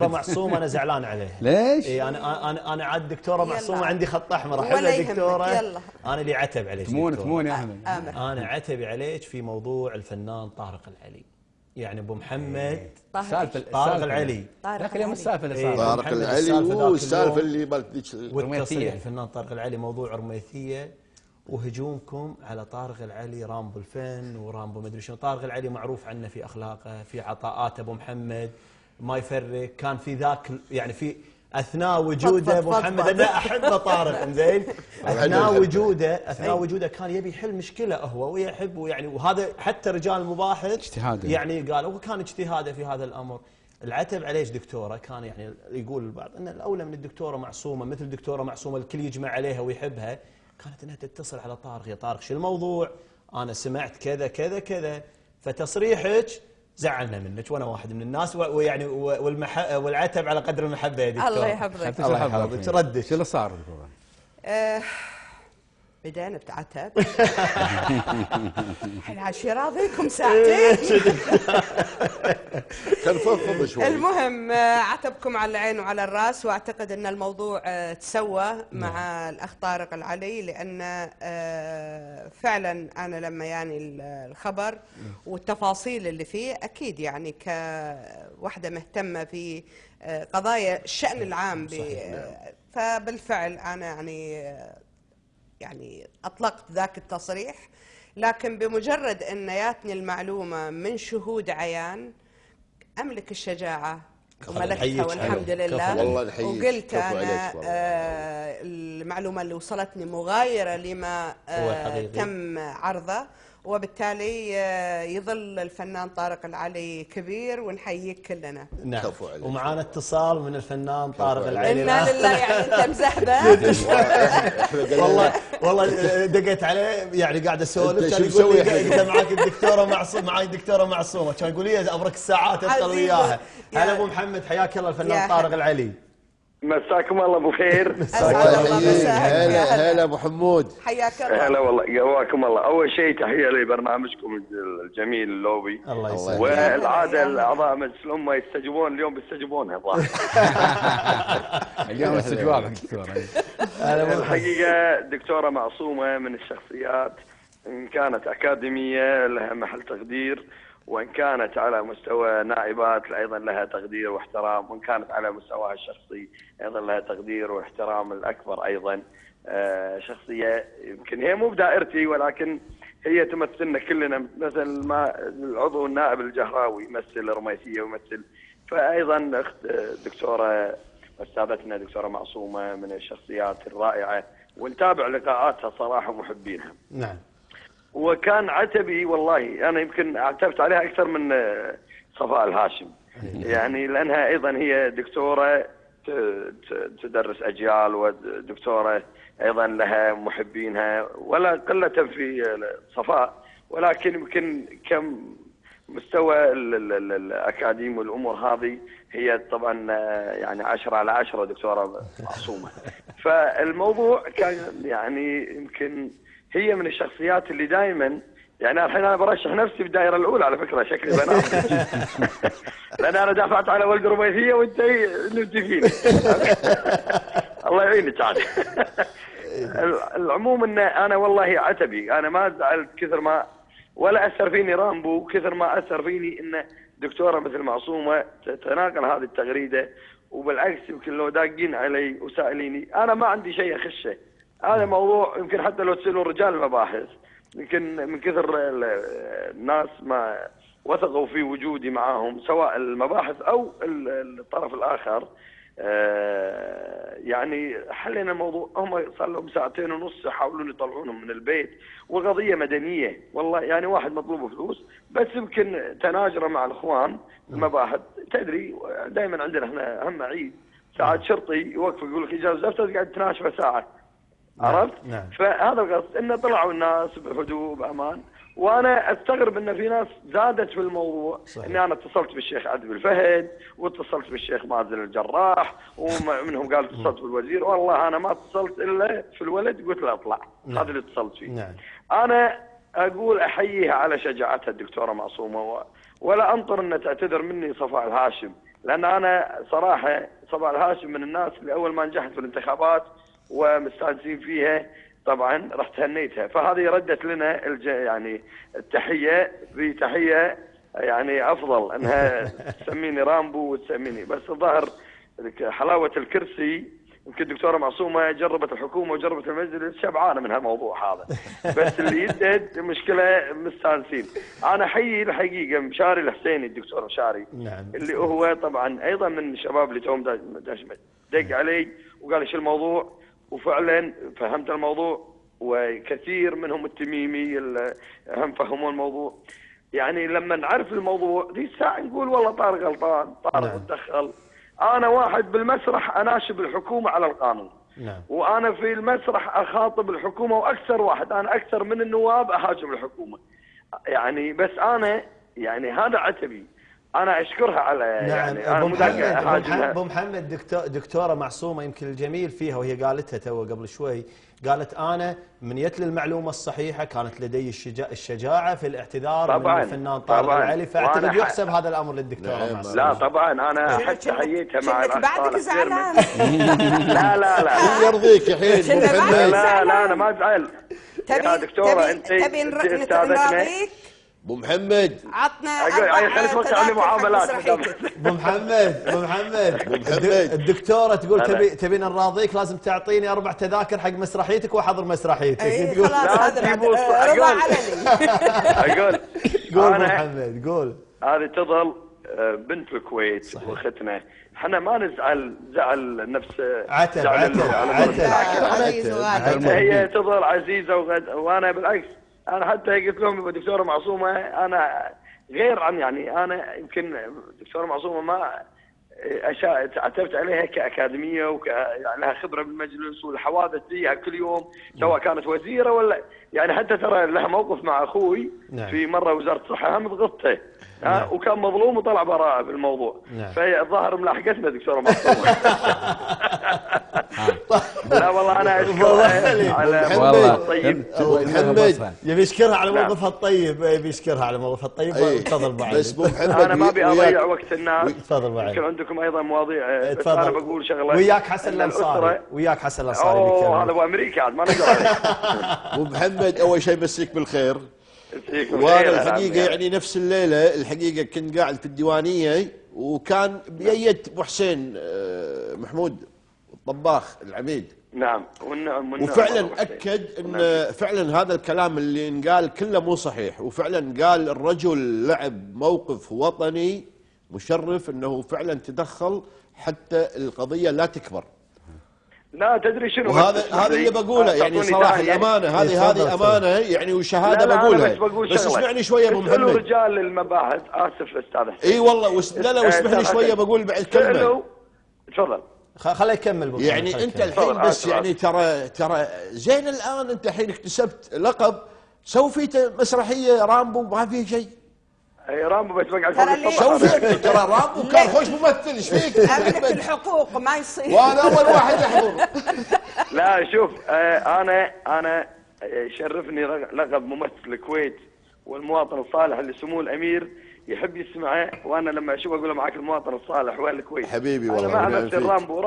معصومه انا زعلان عليها. ليش؟ اي انا عاد الدكتوره معصومه عندي خط احمر. احبها دكتوره. انا اللي عتب عليك تمون يا احمد. انا عتب عليك في موضوع الفنان طارق العلي. يعني ابو محمد طارق العلي. لكن اليوم السالفه اللي صارت طارق العلي والسالفه اللي والتصريح الفنان طارق العلي موضوع رميثيه، وهجومكم على طارق العلي رامبو الفن ورامبو مدري شنو. طارق العلي معروف عنه في اخلاقه، في عطاءات ابو محمد ما يفرق. كان في ذاك يعني في اثناء وجوده ابو محمد، انا احبه طارق زين، اثناء وجوده كان يبي يحل مشكله هو ويحب يعني، وهذا حتى رجال المباحث اجتهاده يعني قالوا وكان اجتهاده في هذا الامر. العتب عليش دكتوره كان يعني يقول البعض ان الاولى من الدكتوره معصومه، مثل الدكتوره معصومه الكل يجمع عليها ويحبها، كانت انها تتصل على طارق، يا طارق شو الموضوع؟ انا سمعت كذا كذا كذا، فتصريحك زعلنا منك وانا واحد من الناس، ويعني والعتب على قدر المحبه يا دكتور. الله يحفظك. الله يحفظك. ردك شو اللي صار؟ بدينا بتعتب. الحين عشي راضيكم ساعتين. تنفض شوي. المهم عتبكم على العين وعلى الراس، واعتقد ان الموضوع تسوى مع الاخ طارق العلي، لان فعلا انا لما يعني الخبر والتفاصيل اللي فيه اكيد يعني كوحده مهتمه في قضايا الشأن العام فبالفعل انا يعني أطلقت ذاك التصريح، لكن بمجرد أن ياتني المعلومة من شهود عيان أملك الشجاعة وملكتها والحمد لله، وقلت أنا المعلومة اللي وصلتني مغايرة لما تم عرضه، وبالتالي يظل الفنان طارق العلي كبير ونحييك كلنا. نعم. ومعانا اتصال من الفنان طارق العلي. إنا لله. يعني انت مزهبه. والله دقيت عليه يعني قاعد اسولف، كان يقول لي انت معك الدكتوره معصومه، معي الدكتوره معصومه، كان يقول لي ابرك الساعات اشتغل وياها. هلا ابو محمد، حياك الله الفنان طارق العلي. مساكم الله ابو خير. هلا ابو حمود، حياك الله. هلا والله، قواكم الله. اول شيء تحيه لبرنامجكم الجميل اللوبي. الله يسلمك. والعاده الاعضاء مجلس الامه يستجوبون، اليوم بيستجوبونها الظاهر. اليوم استجوابك دكتور. الحقيقه دكتوره معصومه من الشخصيات، ان كانت اكاديميه لها محل تقدير، وإن كانت على مستوى نائبات أيضا لها تقدير واحترام، وإن كانت على مستواها الشخصي أيضا لها تقدير واحترام الأكبر أيضا. شخصية يمكن هي مو بدائرتي، ولكن هي تمثلنا كلنا، مثل ما العضو النائب الجهراوي يمثل رميثية ويمثل، فأيضا أخت دكتورة أستاذتنا دكتورة معصومة من الشخصيات الرائعة، ونتابع لقاءاتها صراحة محبينها. نعم. وكان عتبي والله أنا يمكن اعتبت عليها أكثر من صفاء الهاشم، يعني لأنها أيضا هي دكتورة تدرس أجيال، ودكتورة أيضا لها محبينها، ولا قلة في صفاء، ولكن يمكن كم مستوى الأكاديمي والأمور هذه هي طبعا يعني 10/10 دكتورة معصومة. فالموضوع كان يعني يمكن هي من الشخصيات اللي دائما يعني الحين انا برشح نفسي في الدائره الاولى على فكره، شكلي بنات. لان انا دافعت على ولد رميثيه وانت نجي فيني. الله يعينك عاد. العموم ان انا والله عتبي، انا ما زعلت كثر ما ولا اثر فيني رامبو، كثر ما اثر فيني ان دكتوره مثل معصومه تتناقل هذه التغريده، وبالعكس يمكن لو داقين علي وسائليني انا ما عندي شيء اخشه. هذا موضوع يمكن حتى لو تسألوا رجال المباحث، يمكن من كثر الناس ما وثقوا في وجودي معاهم، سواء المباحث أو الطرف الآخر. يعني حلينا الموضوع. هم صار لهم 2.5 ساعة يحاولون يطلعونهم من البيت، وقضية مدنية والله، يعني واحد مطلوب فلوس، بس يمكن تناجرة مع الإخوان المباحث. تدري دائما عندنا احنا هم عيد ساعات شرطي يوقف يقول لك إجازة زفتة، قاعد تناشفه ساعة. عرفت؟ نعم. فهذا القصد، انه طلعوا الناس بهدوء بامان، وانا استغرب ان في ناس زادت في الموضوع. صحيح. اني انا اتصلت بالشيخ عدل الفهد، واتصلت بالشيخ مازن الجراح، ومنهم قال اتصلت بالوزير. والله انا ما اتصلت الا في الولد قلت له اطلع. نعم. هذا اللي اتصلت فيه. نعم. انا اقول احييها على شجاعتها الدكتوره معصومه، ولا انطر ان تعتذر مني صفاء الهاشم، لان انا صراحه صباح الهاشم من الناس اللي اول ما نجحت في الانتخابات ومستانسين فيها طبعا رحت تهنيتها، فهذه ردت لنا يعني التحيه بتحيه يعني افضل انها تسميني رامبو وتسميني، بس الظاهر حلاوه الكرسي يمكن الدكتوره معصومه جربت الحكومه وجربت المجلس شبعانه من هالموضوع هذا، بس اللي يدد مشكله مستانسين. انا احيي الحقيقه مشاري الحسيني الدكتور مشاري نعم. اللي هو طبعا ايضا من الشباب اللي توهم دق علي وقال لي شو الموضوع، وفعلا فهمت الموضوع، وكثير منهم التميمي هم فهموا الموضوع. يعني لما نعرف الموضوع ذي الساعه نقول والله طارق غلطان، طارق تدخل. انا واحد بالمسرح اناشب الحكومه على القانون. نعم. وانا في المسرح اخاطب الحكومه، واكثر واحد انا اكثر من النواب اهاجم الحكومه. يعني بس انا يعني هذا عتبي، انا اشكرها على نعم. يعني انا ابو محمد دكتوره معصومه يمكن الجميل فيها وهي قالتها تو قبل شوي، قالت انا من يتلي المعلومه الصحيحه كانت لدي الشجاعه في الاعتذار من الفنان طارق العلي، فاعتقد يحسب هذا الامر للدكتوره معصومه. لا طبعا انا حتى حييتها مع بعدك زعلان. لا يرضيك يا حين لا انا ما ازعل يا دكتوره. انت استاذتنا ابو محمد عطنا خليك توقع لي معاملات. ابو محمد الدكتوره تقول تبين نراضيك لازم تعطيني 4 تذاكر حق مسرحيتك واحضر مسرحيتك. خلاص هذا رضا علني. اقول قول محمد قول. هذه تظل بنت الكويت واختنا، احنا ما نزعل زعل نفس عتب. هي تظل عزيزه وانا بالعكس انا حتى قلت لهم دكتوره معصومه انا غير عن يعني انا يمكن دكتوره معصومه ما اعتمدت عليها كاكاديميه يعني لها خبره بالمجلس والحوادث فيها كل يوم سواء كانت وزيره ولا يعني حتى ترى لها موقف مع اخوي في مره وزاره الصحه هم ضغطته وكان مظلوم وطلع براءه بالموضوع. فهي الظاهر ملاحقتنا دكتوره معصومه. لا والله انا اشكرها على الطيب. محمد يبي يشكرها على موقفها الطيب، يبي يشكرها على موقفها الطيب. تفضل بعد. بس ابو محمد انا ما ابي اضيع وقت الناس. تفضل بعد. يمكن عندكم ايضا مواضيع. تفضل. انا بقول شغله وياك حسن الانصاري. هذا ابو امريكا عاد ما نقدر عليه. ابو محمد اول شيء مسيك بالخير. وانا الحقيقه يعني نفس الليله الحقيقه كنت قاعد في الديوانيه وكان بيت ابو حسين محمود الطباخ العميد. نعم وفعلا اكد ان فعلا هذا الكلام اللي انقال كله مو صحيح، وفعلا قال الرجل لعب موقف وطني مشرف انه فعلا تدخل حتى القضيه لا تكبر. لا تدري شنو هذا اللي بقوله يعني صراحه الامانه هذه امانه يعني وشهاده بقولها. بس اسمعني شويه ابو محمد. اسالوا رجال المباحث. اسف استاذ حسين. اي والله واسمح لي شويه بقول بعد كلمه. تفضل. خليه يكمل. يعني انت الحين بس يعني ترى زين الان انت الحين اكتسبت لقب، سوي فيه مسرحيه رامبو ما في شيء. اي رامبو بس بقعد فوق السطح. شو فيك ترى رامبو كان خوش ممثل. ايش فيك؟ املك الحقوق ما يصير. وانا اول واحد يحضر. لا شوف انا يشرفني لقب ممثل الكويت والمواطن الصالح اللي سمو الامير يحب يسمعه، وانا لما اشوف اقول له معك المواطن الصالح والكويت. حبيبي والله انا ما امثل رامبو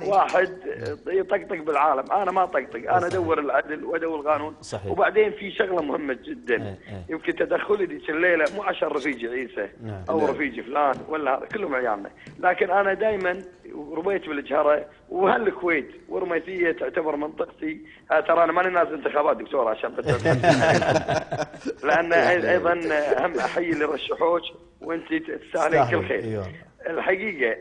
واحد يطقطق بالعالم، انا ما طقطق، انا ادور العدل وادور القانون. صحيح. وبعدين في شغله مهمه جدا يمكن تدخلي ذيك الليله مو عشان رفيجي عيسى او رفيجي فلان ولا هذا كلهم عيالنا، لكن انا دائما رميت بالجهره وهالكويت ورميثيه تعتبر منطقتي. ترى انا ماني نازل انتخابات دكتور عشان لان ايضا هم احيي اللي رشحوك وانت تستاهلين كل خير. الحقيقه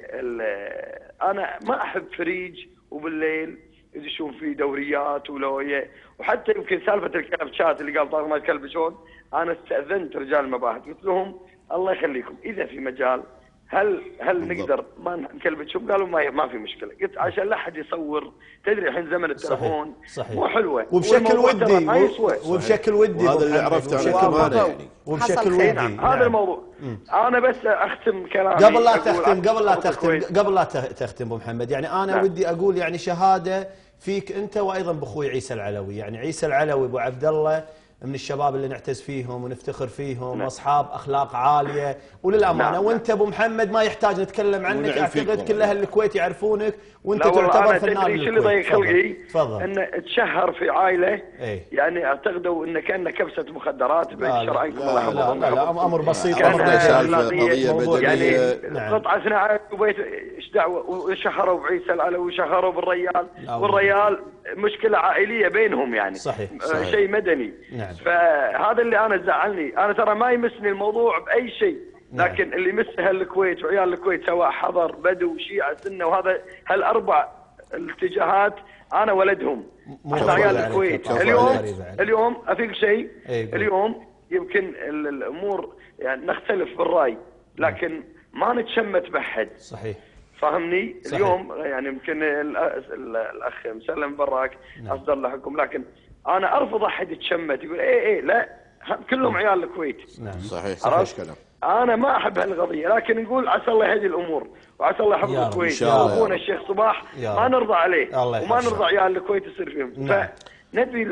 انا ما احب فريج وبالليل يدشون في دوريات ولويه، وحتى يمكن سالفه الكلبشات اللي قال طارق ما يكلبشون، انا استاذنت رجال المباحث قلت لهم الله يخليكم اذا في مجال هل نقدر ما نكلبشهم؟ قالوا ما في مشكله. قلت عشان لا احد يصور، تدري الحين زمن التلفون مو حلوه وبشكل ودي وبشكل ودي هذا اللي عرفته عن الامانه يعني وبشكل ودي. هذا الموضوع. انا بس اختم كلامي قبل لا تختم ابو محمد، يعني انا ودي اقول يعني شهاده فيك انت وايضا باخوي عيسى العلوي. يعني عيسى العلوي ابو عبد الله من الشباب اللي نعتز فيهم ونفتخر فيهم، اصحاب اخلاق عاليه وللامانه. وانت ابو محمد ما يحتاج نتكلم عنك، اعتقد كل اهل الكويت يعرفونك، وانت تعتبر فنان بالكويت. اللي ضيق خلقي تفضل. ان تشهر في عائله يعني اعتقدوا انه كانه كبسه مخدرات بين الشرعين. لا امر بسيط، يعني قطعه صناعه وبيت ايش دعوه، وشهروا بعيسى العلوي وشهروا بالريال، والريال مشكله عائليه بينهم يعني. صحيح. شيء مدني. نعم. فهذا اللي انا زعلني، انا ترى ما يمسني الموضوع باي شيء، لكن اللي يمسها الكويت وعيال الكويت سواء حضر بدو شيعة سنة، وهذا هالاربع الاتجاهات انا ولدهم. احنا عيال الكويت اليوم افيق شيء، اليوم يمكن الامور يعني نختلف بالراي، لكن ما نتشمت بحد. صحيح. فاهمني؟ صحيح. اليوم يعني يمكن الاخ مسلم براك اصدر له حكم، لكن انا ارفض احد يتشمت يقول ايه لا، كلهم عيال الكويت. نعم. صحيح كلام. انا ما احب هالقضيه، لكن نقول عسى الله يهدي الامور وعسى الله يحفظ الكويت. واخونا الشيخ صباح ما نرضى عليه وما نرضى عيال الكويت يصير فيهم. فنبي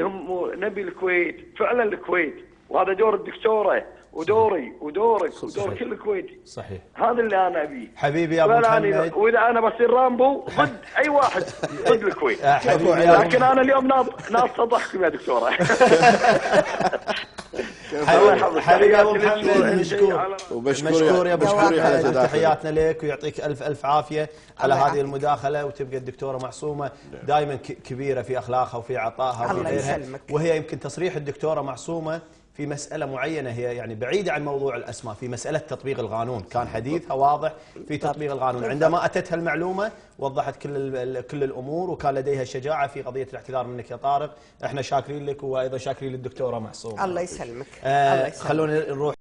نبي الكويت فعلا، الكويت، وهذا دور الدكتوره ودوري ودورك ودور كل كويتي. صحيح. هذا اللي انا ابيه حبيبي يا ابو محمد. واذا انا بصير رامبو ضد اي واحد ضد الكويت. لكن انا اليوم ناس ضحكم يا دكتوره. حبيبي يا ابو محمد، مشكور يا ابو محمد، تحياتنا لك ويعطيك الف عافيه على هذه المداخله، وتبقى الدكتوره معصومه دائما كبيره في اخلاقها وفي عطائها وفي غيرها. وهي يمكن تصريح الدكتوره معصومه في مسألة معينة، هي يعني بعيدة عن موضوع الأسماء، في مسألة تطبيق القانون، كان حديثها واضح في تطبيق القانون. عندما أتتها المعلومة وضحت كل الأمور، وكان لديها الشجاعة في قضية الاعتذار منك يا طارق. احنا شاكرين لك، وأيضا شاكرين للدكتورة معصومة. الله يسلمك. خلونا نروح